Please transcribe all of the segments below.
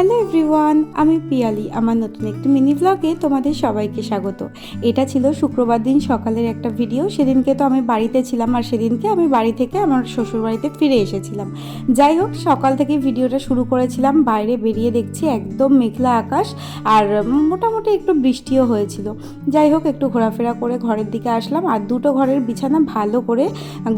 Hello everyone, আমি পিয়ালি। আমার নতুন একটি মিনি ব্লগে তোমাদের সবাইকে স্বাগত। এটা ছিল শুক্রবার দিন সকালের একটা ভিডিও। সেদিনকে তো আমি বাড়িতে ছিলাম, আর সেদিনকে আমি বাড়ি থেকে আমার শ্বশুরবাড়িতে ফিরে এসেছিলাম। যাই হোক, সকাল থেকে ভিডিওটা শুরু করেছিলাম। বাইরে বেরিয়ে দেখছি একদম মেঘলা আকাশ, আর মোটামুটি একটু বৃষ্টিও হয়েছিল। যাই হোক, একটু ঘোরাফেরা করে ঘরের দিকে আসলাম, আর দুটো ঘরের বিছানা ভালো করে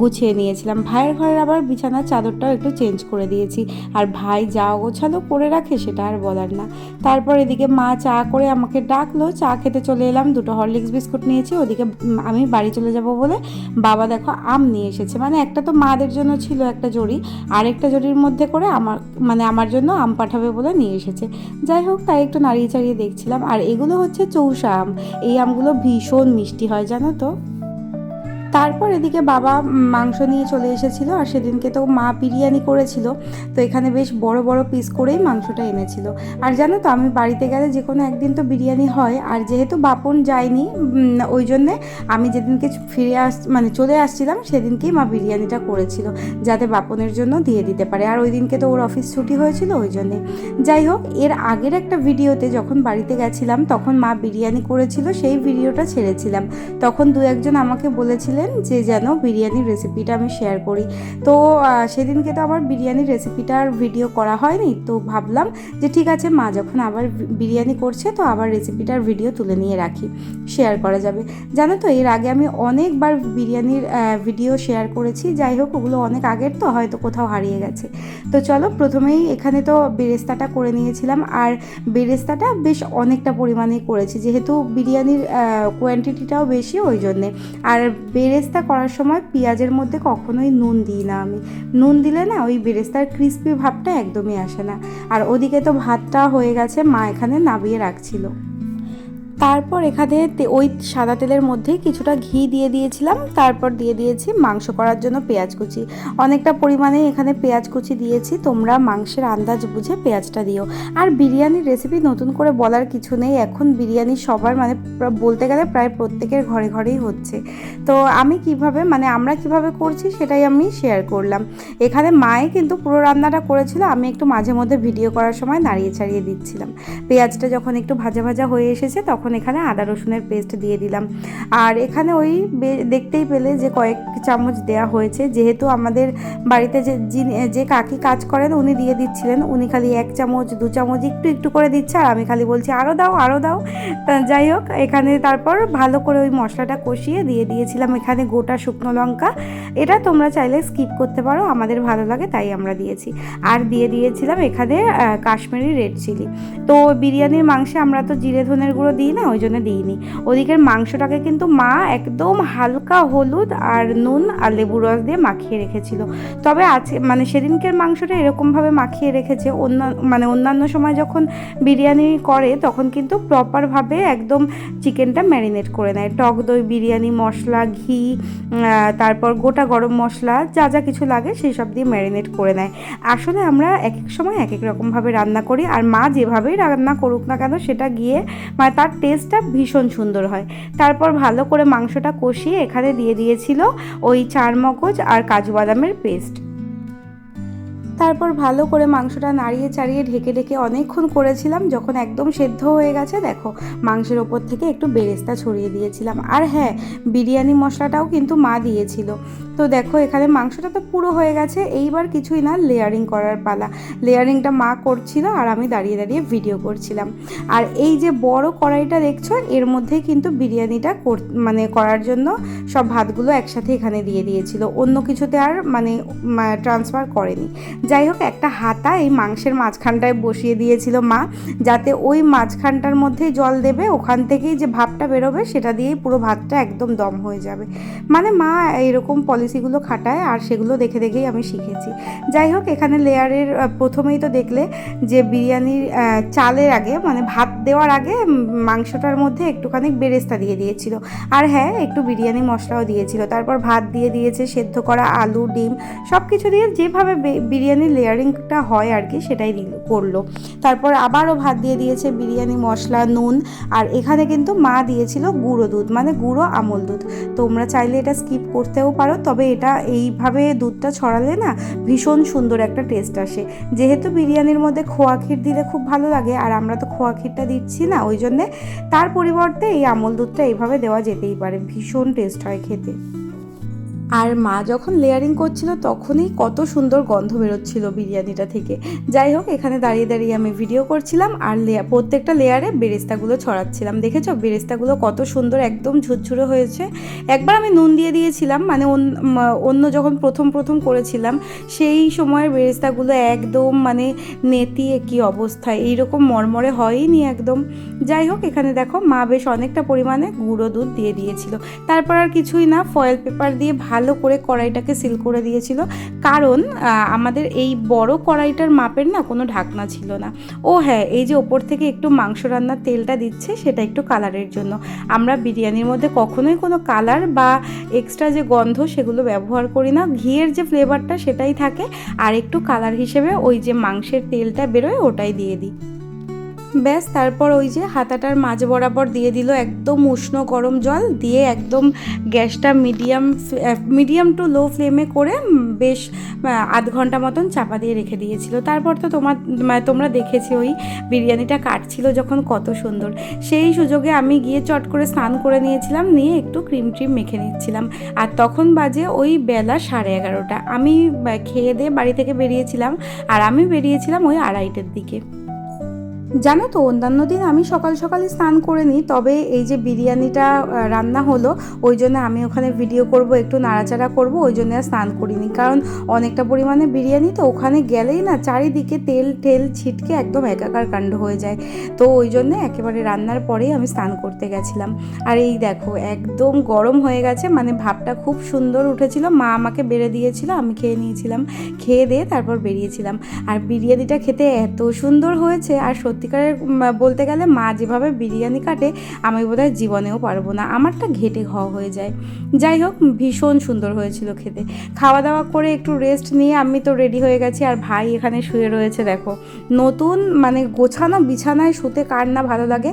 গুছিয়ে নিয়েছিলাম। ভাইয়ের ঘরের আবার বিছানার চাদরটাও একটু চেঞ্জ করে দিয়েছি। আর ভাই যা গোছালো করে রাখে সেটা আর বলার না। তারপর এদিকে মা চা করে আমাকে ডাকলো, চা খেতে চলে এলাম। দুটো হরলিক্স বিস্কুট নিয়েছি। ওদিকে আমি বাড়ি চলে যাব বলে বাবা দেখো আম নিয়ে এসেছে। মানে একটা তো মাদের জন্য ছিল একটা জড়ি, আরেকটা জড়ির মধ্যে করে আমার জন্য আম পাঠাবে বলে নিয়ে এসেছে। যাই হোক, তাই একটু নাড়িয়ে চাড়িয়ে দেখছিলাম। আর এগুলো হচ্ছে চৌষা আম। এই আমগুলো ভীষণ মিষ্টি হয় জানো তো। তারপর এদিকে বাবা মাংস নিয়ে চলে এসেছিল, আর সেদিনকে তো মা বিরিয়ানি করেছিল, তো এখানে বেশ বড় বড় পিস করেই মাংসটা এনেছিল। আর জানো তো, আমি বাড়িতে গেলে যে কোনো একদিন তো বিরিয়ানি হয়, আর যেহেতু বাপন যায়নি ওই জন্যে আমি যেদিনকে চলে আসছিলাম সেদিনকেই মা বিরিয়ানিটা করেছিল, যাতে বাপনের জন্য দিয়ে দিতে পারে। আর ওই দিনকে তো ওর অফিস ছুটি হয়েছিল ওই জন্যে। যাই হোক, এর আগের একটা ভিডিওতে যখন বাড়িতে গেছিলাম তখন মা বিরিয়ানি করেছিল, সেই ভিডিওটা ছেড়েছিলাম। তখন দু একজন আমাকে বলেছিলেন যে যেন বিরিয়ানির রেসিপিটা আমি শেয়ার করি। তো সেদিনকে তো আমার বিরিয়ানির রেসিপিটার ভিডিও করা হয়নি, তো ভাবলাম যে ঠিক আছে, মা যখন আবার বিরিয়ানি করছে তো আবার রেসিপিটার ভিডিও তুলে নিয়ে রাখি, শেয়ার করা যাবে। জানো তো, এর আগে আমি অনেকবার বিরিয়ানির ভিডিও শেয়ার করেছি। যাই হোক, ওগুলো অনেক আগের, তো হয়তো কোথাও হারিয়ে গেছে। তো চলো, প্রথমেই এখানে তো বেরেস্তাটা করে নিয়েছিলাম, আর বেরেস্তাটা বেশ অনেকটা পরিমাণেই করেছি, যেহেতু বিরিয়ানির কোয়ান্টিটিটাও বেশি ওই জন্যে। আর বেরেস্তা করার সময় পেঁয়াজের মধ্যে কখনোই নুন দিই না আমি। নুন দিলে না ওই বেরেস্তার ক্রিস্পি ভাবটা একদমই আসে না। আর ওদিকে তো ভাতটা হয়ে গেছে, মা এখানে নামিয়ে রাখছিল। তারপর এখানে ওই সাদা তেলের মধ্যেই কিছুটা ঘি দিয়ে দিয়েছিলাম। তারপর দিয়ে দিয়েছি মাংস করার জন্য পেঁয়াজ কুচি। অনেকটা পরিমাণে এখানে পেঁয়াজ কুচি দিয়েছি, তোমরা মাংসের আন্দাজ বুঝে পেঁয়াজটা দিও। আর বিরিয়ানির রেসিপি নতুন করে বলার কিছু নেই, এখন বিরিয়ানি সবার বলতে গেলে প্রায় প্রত্যেকের ঘরে ঘরেই হচ্ছে। তো আমরা কিভাবে করছি সেটাই আমি শেয়ার করলাম। এখানে মায়ে কিন্তু পুরো রান্নাটা করেছিল, আমি একটু মাঝে মধ্যে ভিডিও করার সময় নাড়িয়ে ছাড়িয়ে দিচ্ছিলাম। পেঁয়াজটা যখন একটু ভাজা ভাজা হয়ে এসেছে তখন এখানে আদা রসুনের পেস্ট দিয়ে দিলাম। আর এখানে ওই দেখতেই পেলে যে কয়েক চামচ দেয়া হয়েছে, যেহেতু আমাদের বাড়িতে যে কাকি কাজ করেন উনি দিয়ে দিচ্ছিলেন। উনি খালি 1 চামচ 2 চামচ একটু একটু করে দিচ্ছে, আর আমি খালি বলছি আরও দাও আরও দাও। যাই হোক, এখানে তারপর ভালো করে ওই মশলাটা কষিয়ে দিয়ে দিয়েছিলাম এখানে গোটা শুকনো লঙ্কা। এটা তোমরা চাইলে স্কিপ করতে পারো, আমাদের ভালো লাগে তাই আমরা দিয়েছি। আর দিয়ে দিয়েছিলাম এখানে কাশ্মীরি রেড চিলি। তো বিরিয়ানির মাংসে আমরা তো জিরে ধনের গুঁড়ো দিই না, ওই জন্য দিইনি। ওদিকের মাংসটাকে কিন্তু মা একদম হালকা হলুদ আর নুন আর লেবুর রস দিয়ে মাখিয়ে রেখেছিল। তবে সেদিনকের মাংসটা এরকমভাবে মাখিয়ে রেখেছে, অন্যান্য সময় যখন বিরিয়ানি করে তখন কিন্তু প্রপারভাবে একদম চিকেনটা ম্যারিনেট করে নেয়। টক দই, বিরিয়ানি মশলা, ঘি, তারপর গোটা গরম মশলা, যা যা কিছু লাগে সেই সব দিয়ে ম্যারিনেট করে নেয়। আসলে আমরা এক এক সময় এক এক রকমভাবে রান্না করি, আর মা যেভাবেই রান্না করুক না কেন সেটা গিয়ে তার টেস্টটা ভীষণ সুন্দর হয়। তারপর ভালো করে মাংসটা কষিয়ে এখানে দিয়ে দিয়েছিল ওই চারমগজ আর কাজু বাদামের পেস্ট। তারপর ভালো করে মাংসটা নাড়িয়ে চাড়িয়ে ঢেকে ঢেকে অনেকক্ষণ করেছিলাম। যখন একদম সেদ্ধ হয়ে গেছে দেখো, মাংসের ওপর থেকে একটু বেরেস্তা ছড়িয়ে দিয়েছিলাম। আর হ্যাঁ, বিরিয়ানি মশলাটাও কিন্তু মা দিয়েছিল। তো দেখো, এখানে মাংসটা তো পুরো হয়ে গেছে, এইবার কিছুই না, লেয়ারিং করার পালা। লেয়ারিংটা মা করছিল আর আমি দাঁড়িয়ে দাঁড়িয়ে ভিডিও করছিলাম। আর এই যে বড় কড়াইটা দেখছো, এর মধ্যেই কিন্তু বিরিয়ানিটা করার জন্য সব ভাতগুলো একসাথে এখানে দিয়ে দিয়েছিল, অন্য কিছুতে আর ট্রান্সফার করেনি। যাই হোক, একটা হাতা এই মাংসের মাঝখানটায় বসিয়ে দিয়েছিল মা, যাতে ওই মাঝখানটার মধ্যেই জল দেবে, ওখান থেকেই যে ভাপটা বেরোবে সেটা দিয়েই পুরো ভাতটা একদম দম হয়ে যাবে। মা এরকম পলিসিগুলো খাটায়, আর সেগুলো দেখে দেখেই আমি শিখেছি। যাই হোক, এখানে লেয়ারের প্রথমেই তো দেখলে যে বিরিয়ানির চালের আগে ভাত দেওয়ার আগে মাংসটার মধ্যে একটুখানি বেরেস্তা দিয়ে দিয়েছিল, আর হ্যাঁ, একটু বিরিয়ানি মশলাও দিয়েছিল। তারপর ভাত দিয়ে দিয়েছে, সেদ্ধ করা আলু, ডিম সব কিছু দিয়ে যেভাবে বিরিয়ানি বিরিয়ানি লেয়ারিংটা হয় আর কি, সেটাই করলো। তারপর আবারও ভাত দিয়ে দিয়েছে, বিরিয়ানি মশলা, নুন, আর এখানে কিন্তু মা দিয়েছিল গুঁড়ো দুধ, মানে গুঁড়ো আমল দুধ। তোমরা চাইলে এটা স্কিপ করতেও পারো, তবে এটা এইভাবে দুধটা ছড়ালে না ভীষণ সুন্দর একটা টেস্ট আসে। যেহেতু বিরিয়ানির মধ্যে খোয়া ক্ষীর দিলে খুব ভালো লাগে, আর আমরা তো খোয়া ক্ষীরটা দিচ্ছি না, ওই জন্যে তার পরিবর্তে এই আমল দুধটা এইভাবে দেওয়া যেতেই পারে, ভীষণ টেস্ট হয় খেতে। আর মা যখন লেয়ারিং করছিল তখনই কত সুন্দর গন্ধ বেরোচ্ছিল বিরিয়ানিটা থেকে। যাই হোক, এখানে দাঁড়িয়ে দাঁড়িয়ে আমি ভিডিও করছিলাম আর প্রত্যেকটা লেয়ারে বেরেস্তাগুলো ছড়াচ্ছিলাম। দেখেছো বেরেস্তাগুলো কত সুন্দর একদম ঝুরঝুরে হয়েছে। একবার আমি নুন দিয়ে দিয়েছিলাম, মানে অন্য যখন প্রথম করেছিলাম সেই সময়ের বেরেস্তাগুলো একদম মানে নেতিয়ে কি অবস্থা, এইরকম মরমরে হয়নি একদম। যাই হোক, এখানে দেখো মা বেশ অনেকটা পরিমাণে গুঁড়ো দুধ দিয়ে দিয়েছিল। তারপর আর কিছুই না, ফয়েল পেপার দিয়ে ভালো করে কড়াইটাকে সিল করে দিয়েছিল, কারণ আমাদের এই বড় কড়াইটার মাপের না কোনো ঢাকনা ছিল না। ও হ্যাঁ, এই যে ওপর থেকে একটু মাংস রান্নার তেলটা দিচ্ছে সেটা একটু কালারের জন্য। আমরা বিরিয়ানির মধ্যে কখনোই কোনো কালার বা এক্সট্রা যে গন্ধ সেগুলো ব্যবহার করি না, ঘিয়ের যে ফ্লেভারটা সেটাই থাকে, আর একটু কালার হিসেবে ওই যে মাংসের তেলটা বেরোয় ওটাই দিয়ে দিই। ব্যাস, তারপর ওই যে হাতাটার মাঝ বরাবর দিয়ে দিল একদম উষ্ণ গরম জল দিয়ে, একদম গ্যাসটা মিডিয়াম টু লো ফ্লেমে করে বেশ আধ ঘন্টা মতন চাপা দিয়ে রেখে দিয়েছিল। তারপর তো তোমরা দেখেছি ওই বিরিয়ানিটা কাটছিল যখন কত সুন্দর। সেই সুযোগে আমি গিয়ে চট করে স্নান করে নিয়েছিলাম, নিয়ে একটু ক্রিম মেখে নিচ্ছিলাম। আর তখন বাজে ওই বেলা 11:30। আমি খেয়ে দিয়ে বাড়ি থেকে বেরিয়েছিলাম, আর আমি বেরিয়েছিলাম ওই 2:30টার দিকে। জানো তো, অন্যান্য দিন আমি সকাল সকালই স্নান করে নিই, তবে এই যে বিরিয়ানিটা রান্না হলো ওই জন্য আমি ওখানে ভিডিও করব, একটু নাড়াচাড়া করব, ওই জন্য আর স্নান করিনি। কারণ অনেকটা পরিমাণে বিরিয়ানি তো, ওখানে গেলেই না চারিদিকে তেল ঠেল ছিটকে একদম একাকার কাণ্ড হয়ে যায়। তো ওই জন্যে একেবারে রান্নার পরেই আমি স্নান করতে গেছিলাম। আর এই দেখো একদম গরম হয়ে গেছে, মানে ভাবটা খুব সুন্দর উঠেছিল। মা আমাকে বেড়ে দিয়েছিল, আমি খেয়ে নিয়েছিলাম, খেয়ে দিয়ে তারপর বেরিয়েছিলাম। আর বিরিয়ানিটা খেতে এত সুন্দর হয়েছে, আর সত্যিকারের বলতে গেলে মা যেভাবে বিরিয়ানি কাটে আমি বোধহয় জীবনেও পারবো না, আমারটা ঘেটে খাওয়া হয়ে যায়। যাই হোক, ভীষণ সুন্দর হয়েছিল খেতে। খাওয়া দাওয়া করে একটু রেস্ট নিয়ে আমি তো রেডি হয়ে গেছি, আর ভাই এখানে শুয়ে রয়েছে। দেখো, নতুন মানে গোছানো বিছানায় শুতে কার না ভালো লাগে,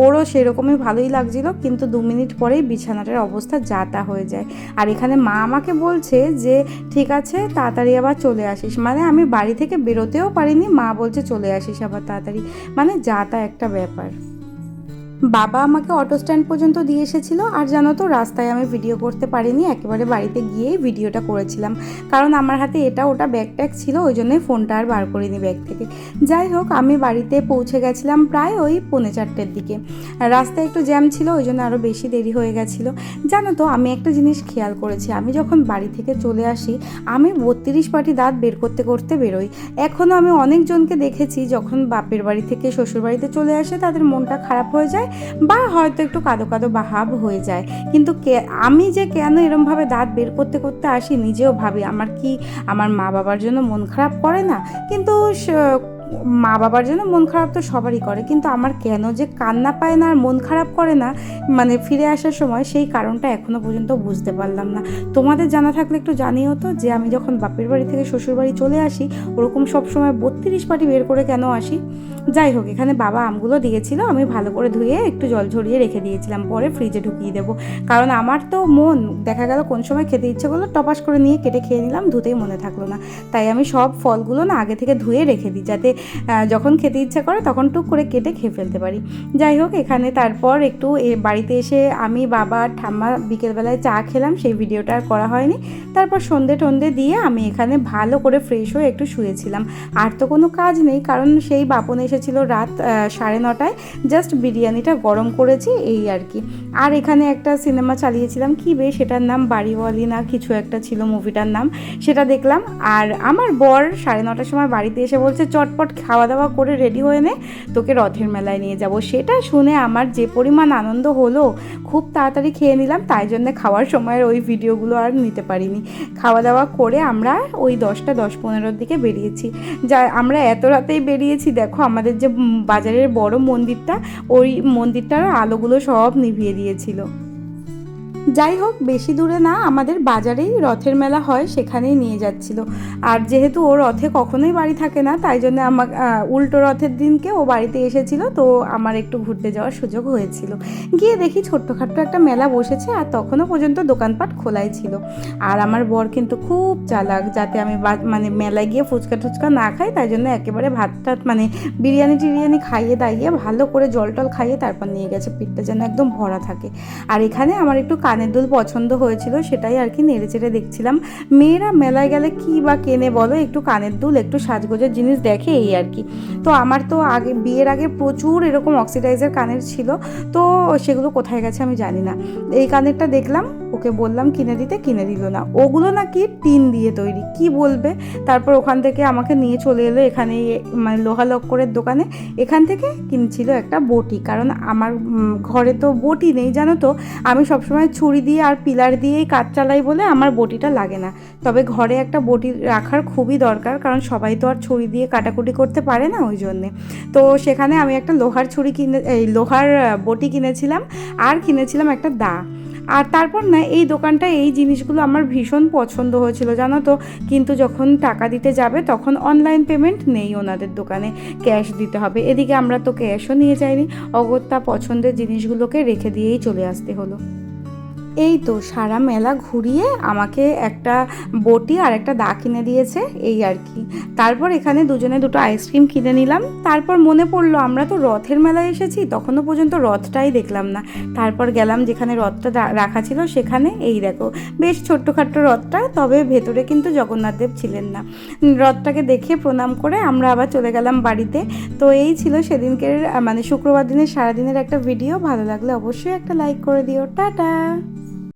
ওরও সেরকমই ভালোই লাগছিল, কিন্তু 2 মিনিট পরেই বিছানাটার অবস্থা যা তা হয়ে যায়। আর এখানে মা আমাকে বলছে যে ঠিক আছে তাড়াতাড়ি আবার চলে আসিস, মানে আমি বাড়ি থেকে বেরোতেও পারিনি, মা বলছে চলে আসিস আবার তাড়াতাড়ি, মানে যা তা একটা ব্যাপার। বাবা আমাকে অটো স্ট্যান্ড পর্যন্ত দিয়ে এসেছিলো, আর জানো তো রাস্তায় আমি ভিডিও করতে পারিনি, একেবারে বাড়িতে গিয়েই ভিডিওটা করেছিলাম, কারণ আমার হাতে এটা ওটা ব্যাগ ট্যাগ ছিল, ওই জন্যই ফোনটা আর বার করিনি ব্যাগ থেকে। যাই হোক, আমি বাড়িতে পৌঁছে গেছিলাম প্রায় ওই 3:45-র দিকে। রাস্তায় একটু জ্যাম ছিল, ওই জন্য আরও বেশি দেরি হয়ে গেছিলো। জানো তো, আমি একটা জিনিস খেয়াল করেছি, আমি যখন বাড়ি থেকে চলে আসি আমি 32 পাটি দাঁত বের করতে করতে বেরোই। এখনও আমি অনেকজনকে দেখেছি যখন বাপের বাড়ি থেকে শ্বশুর বাড়িতে চলে আসে তাদের মনটা খারাপ হয়ে যায়, বা হয়তো একটু কাদো কাদো ভাব হয়ে যায়, কিন্তু আমি যে কেন এরমভাবে দাঁত বের করতে করতে আসি নিজেও ভাবি, আমার মা বাবার জন্য মন খারাপ করে না? কিন্তু মা বাবার জন্য মন খারাপ তো সবারই করে, কিন্তু আমার কেন যে কান্না পায় না আর মন খারাপ করে না মানে ফিরে আসার সময়, সেই কারণটা এখনও পর্যন্ত বুঝতে পারলাম না। তোমাদের জানা থাকলে একটু জানিও তো, যে আমি যখন বাপের বাড়ি থেকে শ্বশুর বাড়ি চলে আসি ওরকম সব সময় 32 পাটি বের করে কেন আসি। যাই হোক, এখানে বাবা আমগুলো দিয়েছিল, আমি ভালো করে ধুয়ে একটু জল ঝরিয়ে রেখে দিয়েছিলাম, পরে ফ্রিজে ঢুকিয়ে দেবো, কারণ আমার তো মন দেখা গেল কোন সময় খেতে ইচ্ছে করলো, টপাস করে নিয়ে কেটে খেয়ে নিলাম, ধুতেই মনে থাকলো না। তাই আমি সব ফলগুলো না আগে থেকে ধুয়ে রেখে দিই, যাতে যখন খেতে ইচ্ছা করে তখন টুক করে কেটে খেয়ে ফেলতে পারি। যাই হোক, এখানে তারপর একটু বাড়িতে এসে আমি বাবা ঠাম্মা বিকেলবেলায় চা খেলাম, সেই ভিডিওটা আর করা হয়নি। তারপর সন্ধে টন্ধে দিয়ে আমি এখানে ভালো করে ফ্রেশ হয়ে একটু শুয়েছিলাম। আর তো কোনো কাজ নেই, কারণ সেই বাপন এসেছিল রাত 9:30টায়, জাস্ট বিরিয়ানিটা গরম করেছি এই আর কি। আর এখানে একটা সিনেমা চালিয়েছিলাম, কি বেশ সেটার নাম বাড়িওয়ালি না কিছু একটা ছিল মুভিটার নাম, সেটা দেখলাম। আর আমার বর 9:30টার সময় বাড়িতে এসে বলছে চটপট খাওয়া দাওয়া করে রেডি হয়ে নে, তোকে রথের মেলায় নিয়ে যাব। সেটা শুনে আমার যে পরিমাণ আনন্দ হলো, খুব তাড়াতাড়ি খেয়ে নিলাম, তাই জন্য খাওয়ার সময়ের ওই ভিডিওগুলো আর নিতে পারিনি। খাওয়া দাওয়া করে আমরা ওই 10:15-র দিকে বেরিয়েছি। যা আমরা এত রাতেই বেরিয়েছি, দেখো আমাদের যে বাজারের বড় মন্দিরটা, ওই মন্দিরটার আলোগুলো সব নিভিয়ে দিয়েছিল। যাই হোক, বেশি দূরে না, আমাদের বাজারেই রথের মেলা হয়, সেখানেই নিয়ে যাচ্ছিল। আর যেহেতু ও রথে কখনোই বাড়ি থাকে না, তাই জন্য আমার উল্টো রথের দিনকে ও বাড়িতে এসেছিল, তো আমার একটু ঘুরতে যাওয়ার সুযোগ হয়েছিল। গিয়ে দেখি ছোট্টখাট্ট একটা মেলা বসেছে, আর তখনও পর্যন্ত দোকানপাট খোলাই ছিল। আর আমার বর কিন্তু খুব চালাক, যাতে আমি মানে মেলায় গিয়ে ফুচকা টুচকা না খাই, তাই জন্য একেবারে ভাত টাত মানে বিরিয়ানি টিরিয়ানি খাইয়ে দাইয়ে ভালো করে জল টল খাইয়ে তারপর নিয়ে গেছে, পিঠটা যেন একদম ভরা থাকে। আর এখানে আমার একটু কানের দুল পছন্দ হয়েছিল, সেটাই আর কি নেড়ে চেড়ে দেখছিলাম। মেয়েরা মেলায় গেলে কী বা কেনে বলো, একটু কানের দুল, একটু সাজগোজের জিনিস দেখে, এই আর কি। তো আমার তো আগে বিয়ের আগে প্রচুর এরকম অক্সিডাইজার কানের ছিল, তো সেগুলো কোথায় গেছে আমি জানি না। এই কানেরটা দেখলাম, ওকে বললাম কিনে দিতে, কিনে দিল না। ওগুলো নাকি টিন দিয়ে তৈরি, কি বলবে। তারপর ওখান থেকে আমাকে নিয়ে চলে এলো এখানে, মানে লোহা লক্করের দোকানে। এখান থেকে কিনছিল একটা বটি, কারণ আমার ঘরে তো বটি নেই জানো তো। আমি সবসময় ছুরি দিয়ে আর পিলার দিয়েই কাজ চালাই বলে আমার বটিটা লাগে না। তবে ঘরে একটা বটি রাখার খুবই দরকার, কারণ সবাই তো আর ছুরি দিয়ে কাটাকুটি করতে পারে না, ওই জন্যে। তো সেখানে আমি একটা লোহার ছুরি লোহার বটি কিনেছিলাম, আর কিনেছিলাম একটা দা। আর তারপর না, এই দোকানটা এই জিনিসগুলো আমার ভীষণ পছন্দ হয়েছিল জানো তো। কিন্তু যখন টাকা দিতে যাবে তখন অনলাইন পেমেন্ট নেই ওনাদের দোকানে, ক্যাশ দিতে হবে। এদিকে আমরা তো ক্যাশও নিয়ে যাইনি, অগত্যা পছন্দের জিনিসগুলোকে রেখে দিয়েই চলে আসতে হলো। এই তো সারা মেলা ঘুরিয়ে আমাকে একটা বটি আর একটা দা কিনে দিয়েছে, এই আর কি। তারপর এখানে দুজনে দুটো আইসক্রিম কিনে নিলাম। তারপর মনে পড়লো আমরা তো রথের মেলায় এসেছি, তখনও পর্যন্ত রথটাই দেখলাম না। তারপর গেলাম যেখানে রথটা রাখা ছিল সেখানে, এই দেখো বেশ ছোট্টখাট্ট রথটা, তবে ভেতরে কিন্তু জগন্নাথদেব ছিলেন না। রথটাকে দেখে প্রণাম করে আমরা আবার চলে গেলাম বাড়িতে। তো এই ছিল সেদিনকের মানে শুক্রবার দিনের সারাদিনের একটা ভিডিও। ভালো লাগলে অবশ্যই একটা লাইক করে দিও। টাটা।